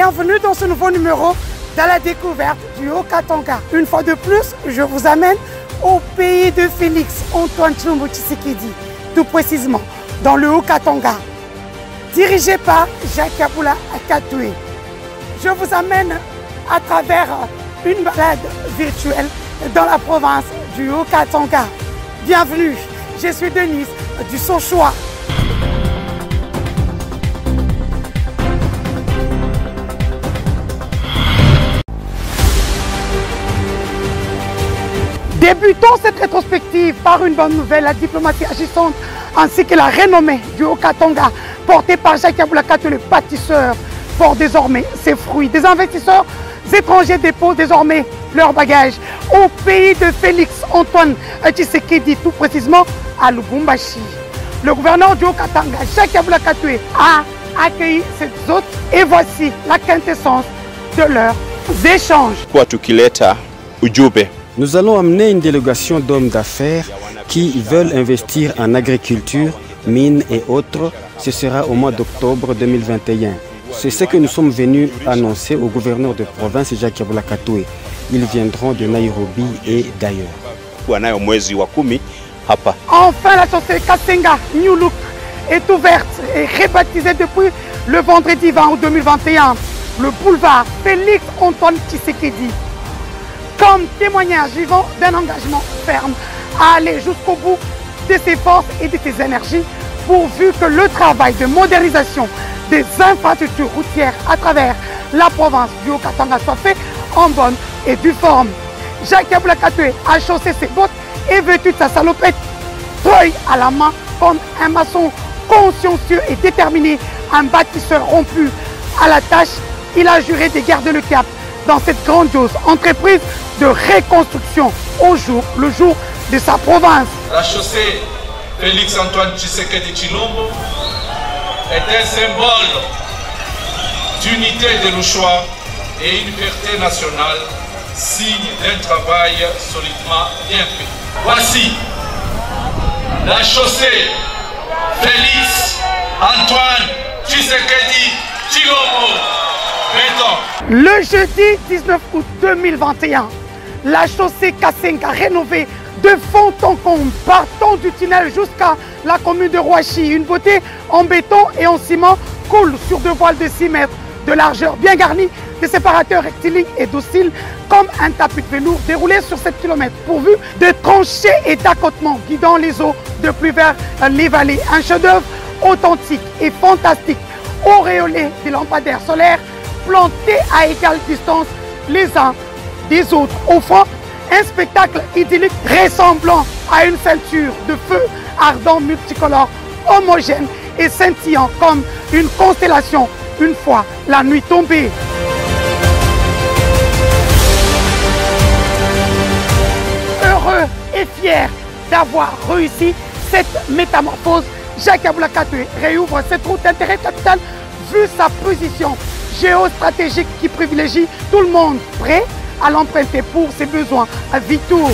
Bienvenue dans ce nouveau numéro dans la découverte du Haut-Katanga. Une fois de plus, je vous amène au pays de Félix Antoine Tshilombo Tshisekedi, tout précisément dans le Haut-Katanga, dirigé par Jacques Kabula Katoué. Je vous amène à travers une balade virtuelle dans la province du Haut-Katanga. Bienvenue, je suis Denise du Sochoa. Débutons cette rétrospective par une bonne nouvelle, la diplomatie agissante ainsi que la renommée du Haut-Katanga portée par Jacques Kabula Katoué, le bâtisseur, porte désormais ses fruits. Des investisseurs étrangers déposent désormais leurs bagages au pays de Félix Antoine Tshisekedi, tout précisément à Lubumbashi. Le gouverneur du Haut-Katanga, Jacques Kabula Katoué, a accueilli cette hôte et voici la quintessence de leurs échanges. Nous allons amener une délégation d'hommes d'affaires qui veulent investir en agriculture, mines et autres. Ce sera au mois d'octobre 2021. C'est ce que nous sommes venus annoncer au gouverneur de province, Jacques Kabula Katoué. Ils viendront de Nairobi et d'ailleurs. Enfin, la chaussée Kasenga New Look est ouverte et rebaptisée depuis le vendredi 20 août 2021. Le boulevard Félix Antoine Tshisekedi, comme témoignage vivant d'un engagement ferme à aller jusqu'au bout de ses forces et de ses énergies, pourvu que le travail de modernisation des infrastructures routières à travers la province du Haut-Katanga soit fait en bonne et due forme. Jacques Kabula Katoué a chaussé ses bottes et vêtu de sa salopette, feuille à la main, comme un maçon consciencieux et déterminé, un bâtisseur rompu à la tâche. Il a juré de garder le cap dans cette grandiose entreprise de reconstruction le jour de sa province. La chaussée Félix Antoine Tshisekedi Tshilombo est un symbole d'unité de nos choix et une fierté nationale, signe d'un travail solidement bien fait. Voici la chaussée Félix Antoine Tshisekedi Tshilombo. Le jeudi 19 août 2021, la chaussée Kasenga rénovée de fond en comble, partant du tunnel jusqu'à la commune de Rouachi. Une beauté en béton et en ciment coule sur deux voiles de 6 mètres de largeur, bien garnie de séparateurs rectilignes et dociles comme un tapis de velours déroulé sur 7 km, pourvu de tranchées et d'accotements guidant les eaux de pluie vers les vallées. Un chef-d'œuvre authentique et fantastique, auréolé des lampadaires solaires plantés à égale distance les uns des autres, offrant un spectacle idyllique ressemblant à une ceinture de feu ardent multicolore, homogène et scintillant comme une constellation une fois la nuit tombée. Heureux et fier d'avoir réussi cette métamorphose, Jacques Kabula Katoué réouvre cette route d'intérêt capital vu sa position géostratégique qui privilégie tout le monde prêt à l'emprunter pour ses besoins vitaux,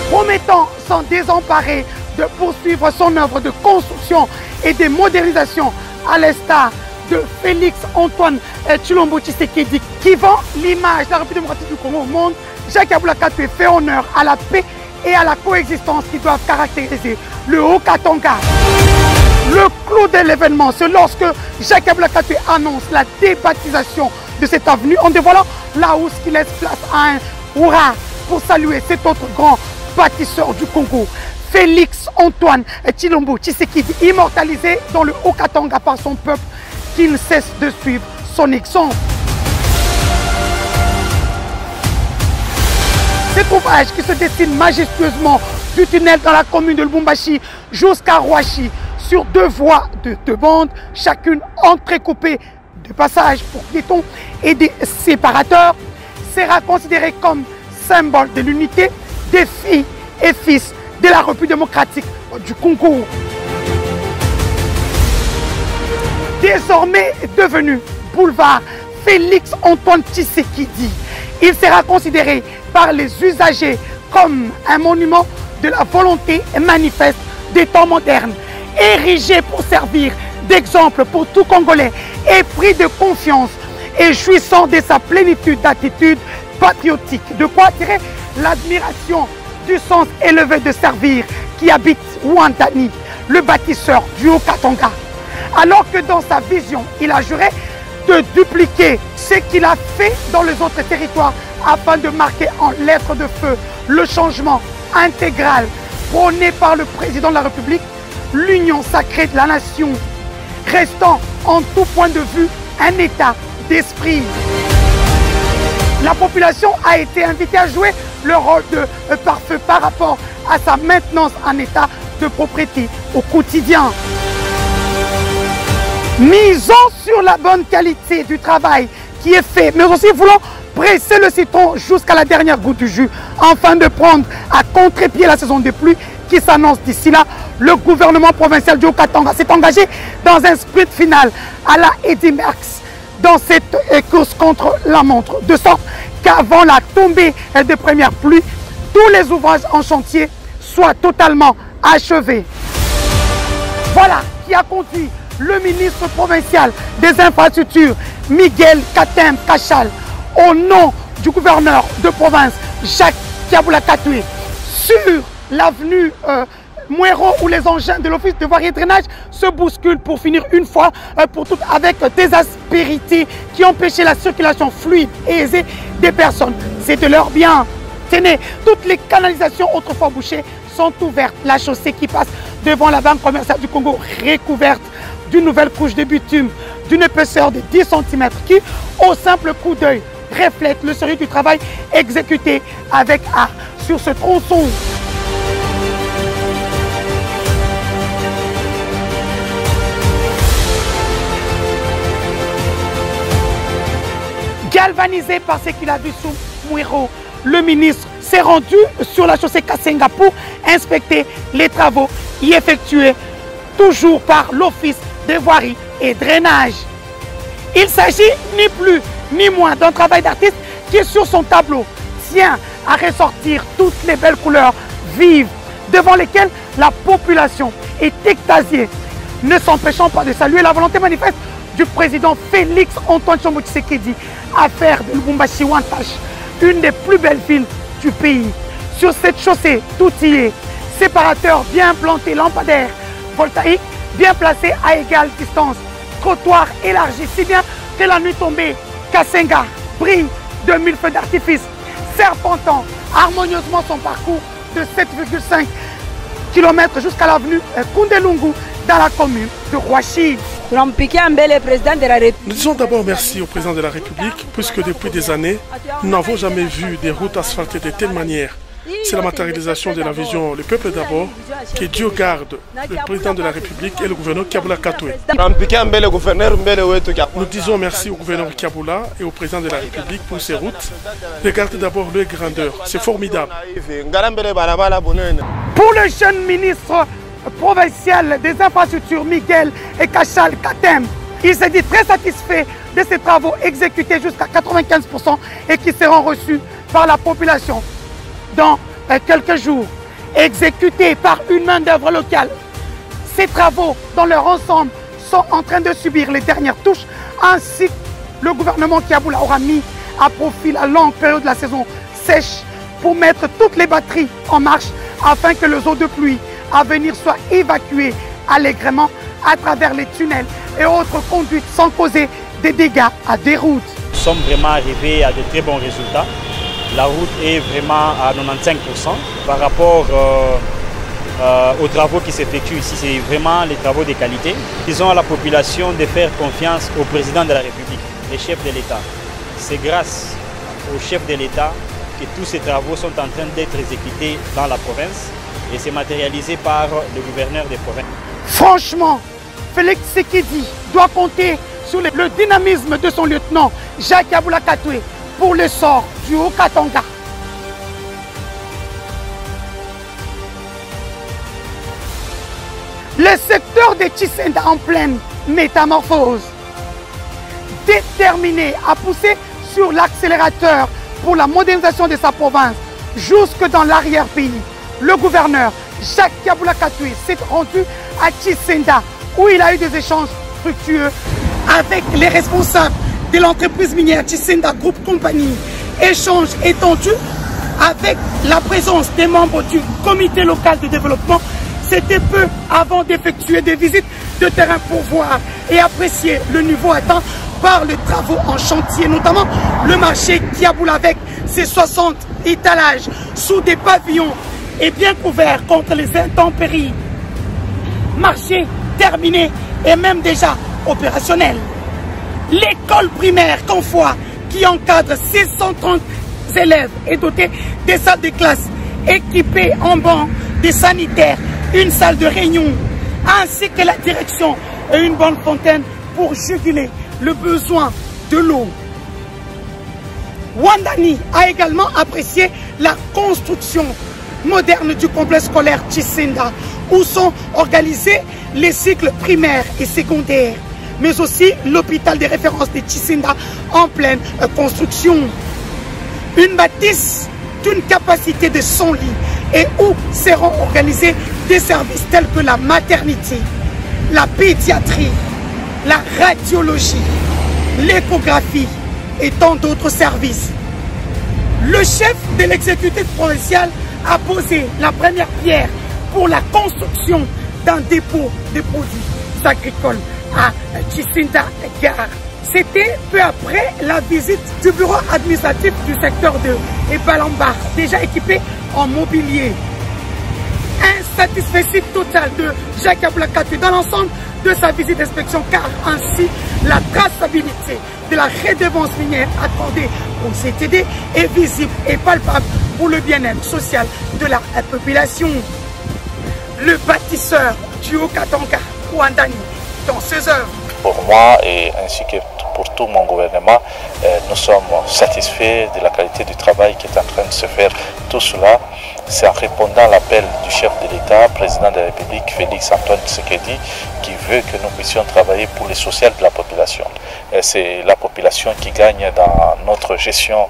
promettant s'en désemparer de poursuivre son œuvre de construction et de modernisation à l'instar de Félix Antoine Tshilombo Tshisekedi qui vend l'image de la République démocratique du Congo au monde. Jacques Kabula Katoué fait honneur à la paix et à la coexistence qui doivent caractériser le Haut-Katanga. Le clou de l'événement, c'est lorsque Jacques Kabula Katoué annonce la débaptisation de cette avenue en dévoilant la housse qui laisse place à un hurrah pour saluer cet autre grand bâtisseur du Congo, Félix Antoine Tshilombo Tshisekedi, immortalisé dans le Haut-Katanga par son peuple qui ne cesse de suivre son exemple. Cet ouvrage qui se dessine majestueusement du tunnel dans la commune de Lubumbashi jusqu'à Rouachi sur 2 voies de 2 bandes, chacune entrecoupée de passages pour piétons et des séparateurs, sera considéré comme symbole de l'unité des filles et fils de la République démocratique du Congo. Désormais devenu boulevard Félix Antoine Tshisekedi, il sera considéré par les usagers comme un monument de la volonté manifeste des temps modernes, érigé pour servir d'exemple pour tout Congolais, épris de confiance et jouissant de sa plénitude d'attitude patriotique. De quoi attirer l'admiration du sens élevé de servir qui habite Ouantani, le bâtisseur du Haut-Katanga. Alors que dans sa vision, il a juré de dupliquer ce qu'il a fait dans les autres territoires afin de marquer en lettres de feu le changement intégral prôné par le président de la République, l'union sacrée de la nation, restant en tout point de vue un état d'esprit. La population a été invitée à jouer le rôle de pare-feu par rapport à sa maintenance en état de propriété au quotidien. Misons sur la bonne qualité du travail qui est fait, mais aussi voulons presser le citron jusqu'à la dernière goutte du jus, afin de prendre à contre-pied la saison des pluies qui s'annonce d'ici là. Le gouvernement provincial du Haut-Katanga s'est engagé dans un sprint final à la Eddy Merckx dans cette course contre la montre, de sorte qu'avant la tombée des premières pluies, tous les ouvrages en chantier soient totalement achevés. Voilà qui a conduit le ministre provincial des infrastructures, Miguel Katem Kachal, au nom du gouverneur de province, Jacques Kiaboula Katoué, sur l'avenue Mouero, où les engins de l'office de voirie et drainage se bousculent pour finir une fois pour toutes avec des aspérités qui empêchaient la circulation fluide et aisée des personnes. C'est de leur bien. Tenez, toutes les canalisations autrefois bouchées sont ouvertes. La chaussée qui passe devant la Banque commerciale du Congo, recouverte d'une nouvelle couche de bitume d'une épaisseur de 10 cm qui, au simple coup d'œil, reflète le sérieux du travail exécuté avec art sur ce tronçon. Galvanisé par ce qu'il a vu sous Mouero, le ministre s'est rendu sur la chaussée Kasenga pour inspecter les travaux y effectués toujours par l'Office des voiries et drainage. Il s'agit ni plus ni moins d'un travail d'artiste qui, sur son tableau, tient à ressortir toutes les belles couleurs vives devant lesquelles la population est extasiée, ne s'empêchant pas de saluer la volonté manifeste du président Félix Antoine Tshombo Tshisekedi à faire de Lubumbashi Wantage une des plus belles villes du pays. Sur cette chaussée tout y est, séparateur bien planté, lampadaire voltaïque bien placé à égale distance, trottoir élargi si bien que la nuit tombée, Kasenga brille de 1000 feux d'artifice, serpentant harmonieusement son parcours de 7,5 km jusqu'à l'avenue Kundelungu dans la commune de Rouachi. Nous disons d'abord merci au président de la République, puisque depuis des années, nous n'avons jamais vu des routes asphaltées de telle manière. C'est la matérialisation de la vision Le peuple d'abord, que Dieu garde le président de la République et le gouverneur Kiaboula Katoué. Nous disons merci au gouverneur Kiaboula et au président de la République pour ces routes. Regardez d'abord leur grandeur, c'est formidable. Pour le jeune ministre provincial des infrastructures, Miguel Kachal Katem, il s'est dit très satisfait de ces travaux exécutés jusqu'à 95% et qui seront reçus par la population dans quelques jours, exécutés par une main-d'œuvre locale. Ces travaux, dans leur ensemble, sont en train de subir les dernières touches, ainsi que le gouvernement Kiaboula aura mis à profit la longue période de la saison sèche pour mettre toutes les batteries en marche afin que les eaux de pluie à venir soient évacuées allègrement à travers les tunnels et autres conduites sans causer des dégâts à des routes. Nous sommes vraiment arrivés à de très bons résultats. La route est vraiment à 95% par rapport aux travaux qui s'effectuent ici. C'est vraiment les travaux de qualité. Disons à la population de faire confiance au président de la République, le chef de l'État. C'est grâce au chef de l'État que tous ces travaux sont en train d'être exécutés dans la province et c'est matérialisé par le gouverneur des provinces. Franchement, Félix Tshisekedi doit compter sur le dynamisme de son lieutenant Jacques Kiaboula Katoué pour le sort du Haut-Katanga. Le secteur de Tshisenda en pleine métamorphose, déterminé à pousser sur l'accélérateur pour la modernisation de sa province jusque dans l'arrière-pays. Le gouverneur Jacques Kiaboula Katoué s'est rendu à Tshisenda où il a eu des échanges fructueux avec les responsables de l'entreprise minière Chisinda Group Company. Échange étendu avec la présence des membres du comité local de développement. C'était peu avant d'effectuer des visites de terrain pour voir et apprécier le niveau atteint par les travaux en chantier, notamment le marché Kiaboula avec ses 60 étalages sous des pavillons et bien couverts contre les intempéries. Marché terminé et même déjà opérationnel. L'école primaire Confoy qui encadre 630 élèves est dotée des salles de classe équipées en bancs, des sanitaires, une salle de réunion, ainsi que la direction et une bonne fontaine pour juguler le besoin de l'eau. Wandani a également apprécié la construction moderne du complexe scolaire Chisinda, où sont organisés les cycles primaires et secondaires, mais aussi l'hôpital de référence de Chisinda en pleine construction. Une bâtisse d'une capacité de 100 lits et où seront organisés des services tels que la maternité, la pédiatrie, la radiologie, l'échographie et tant d'autres services. Le chef de l'exécutif provincial a posé la première pierre pour la construction d'un dépôt de produits agricoles à Chisinda Gare. C'était peu après la visite du bureau administratif du secteur 2 et Balambar, déjà équipé en mobilier. Insatisfait total de Jacques Aboulakate dans l'ensemble de sa visite d'inspection, car ainsi la traçabilité de la redevance minière accordée au CTD est visible et palpable pour le bien-être social de la population. Le bâtisseur du Haut-Katanga, Wandani, dans ses œuvres. Pour moi et ainsi que pour tout mon gouvernement, nous sommes satisfaits de la qualité du travail qui est en train de se faire. Tout cela, c'est en répondant à l'appel du chef de l'État, président de la République, Félix Antoine Tshisekedi, qui veut que nous puissions travailler pour le social de la population. C'est la population qui gagne dans notre gestion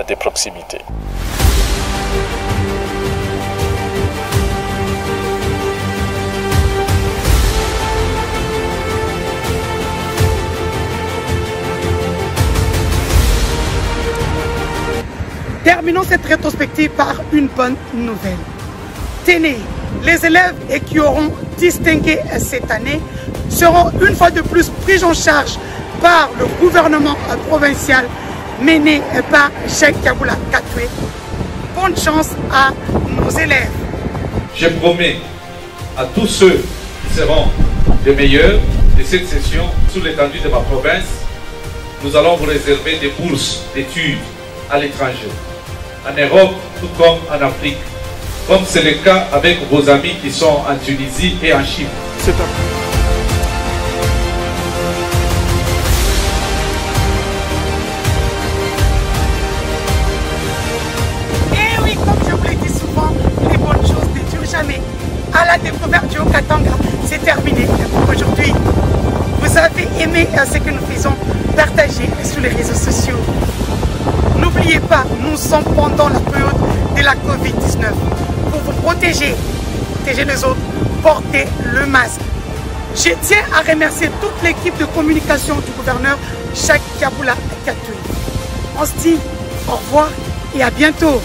des proximités. Terminons cette rétrospective par une bonne nouvelle. Tenez, les élèves qui auront distingué cette année seront une fois de plus pris en charge par le gouvernement provincial mené par Jacques Aboulakate. Bonne chance à nos élèves. Je promets à tous ceux qui seront les meilleurs de cette session sous l'étendue de ma province, nous allons vous réserver des bourses d'études à l'étranger, en Europe tout comme en Afrique, comme c'est le cas avec vos amis qui sont en Tunisie et en Chine. C'est un... Et oui, comme je vous l'ai dit souvent, les bonnes choses ne durent jamais. À la découverte du Haut-Katanga, c'est terminé pour aujourd'hui. Vous avez aimé ce que nous faisons, partagez sur les réseaux sociaux. N'oubliez pas, nous sommes pendant la période de la Covid-19. Pour vous protéger les autres, portez le masque. Je tiens à remercier toute l'équipe de communication du gouverneur Jacques Aboulakate. On se dit au revoir et à bientôt.